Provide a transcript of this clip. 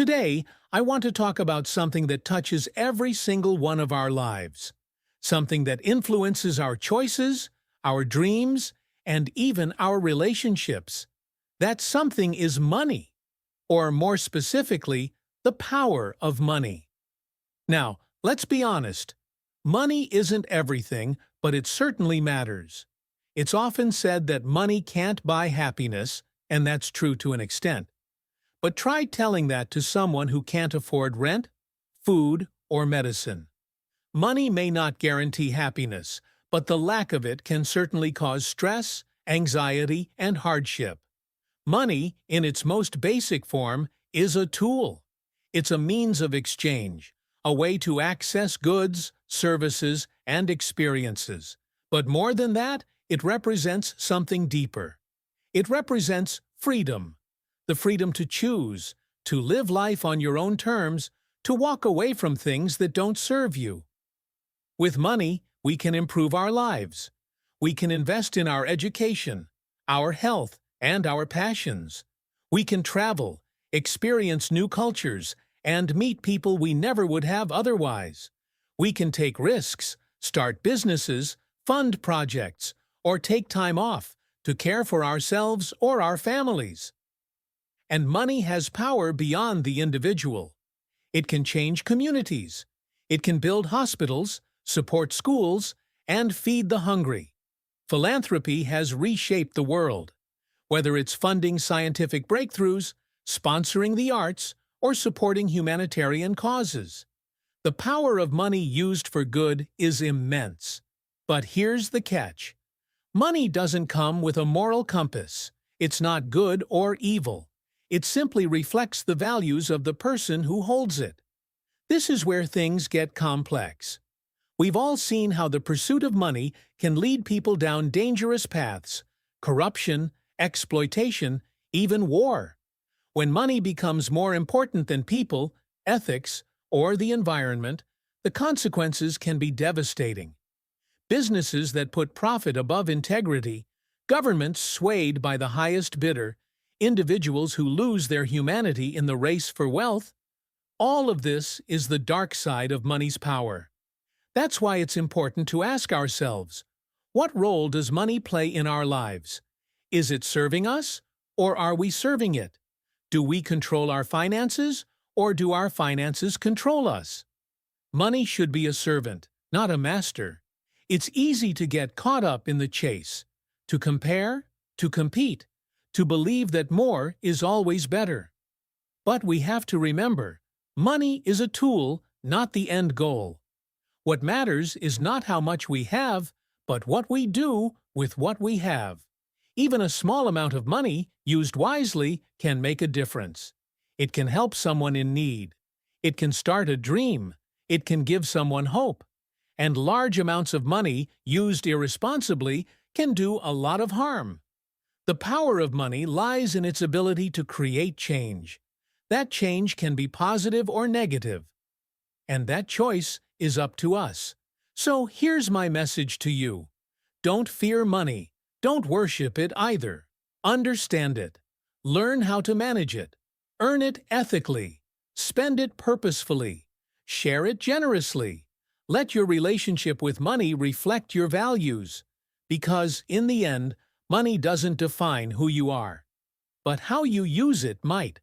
Today, I want to talk about something that touches every single one of our lives. Something that influences our choices, our dreams, and even our relationships. That something is money, or more specifically, the power of money. Now, let's be honest. Money isn't everything, but it certainly matters. It's often said that money can't buy happiness, and that's true to an extent. But try telling that to someone who can't afford rent, food, or medicine. Money may not guarantee happiness, but the lack of it can certainly cause stress, anxiety, and hardship. Money, in its most basic form, is a tool. It's a means of exchange, a way to access goods, services, and experiences. But more than that, it represents something deeper. It represents freedom. The freedom to choose, to live life on your own terms, to walk away from things that don't serve you. With money, we can improve our lives. We can invest in our education, our health, and our passions. We can travel, experience new cultures, and meet people we never would have otherwise. We can take risks, start businesses, fund projects, or take time off to care for ourselves or our families. And money has power beyond the individual. It can change communities. It can build hospitals, support schools, and feed the hungry. Philanthropy has reshaped the world. Whether it's funding scientific breakthroughs, sponsoring the arts, or supporting humanitarian causes. The power of money used for good is immense. But here's the catch. Money doesn't come with a moral compass. It's not good or evil. It simply reflects the values of the person who holds it. This is where things get complex. We've all seen how the pursuit of money can lead people down dangerous paths: corruption, exploitation, even war. When money becomes more important than people, ethics, or the environment, the consequences can be devastating. Businesses that put profit above integrity, governments swayed by the highest bidder, individuals who lose their humanity in the race for wealth. All of this is the dark side of money's power. That's why it's important to ask ourselves, what role does money play in our lives? Is it serving us, or are we serving it? Do we control our finances, or do our finances control us? Money should be a servant, not a master. It's easy to get caught up in the chase, to compare, to compete, to believe that more is always better. But we have to remember, money is a tool, not the end goal. What matters is not how much we have, but what we do with what we have. Even a small amount of money, used wisely, can make a difference. It can help someone in need. It can start a dream. It can give someone hope. And large amounts of money, used irresponsibly, can do a lot of harm. The power of money lies in its ability to create change. That change can be positive or negative. And that choice is up to us. So here's my message to you. Don't fear money. Don't worship it either. Understand it. Learn how to manage it. Earn it ethically. Spend it purposefully. Share it generously. Let your relationship with money reflect your values. Because, in the end, money doesn't define who you are. But how you use it might.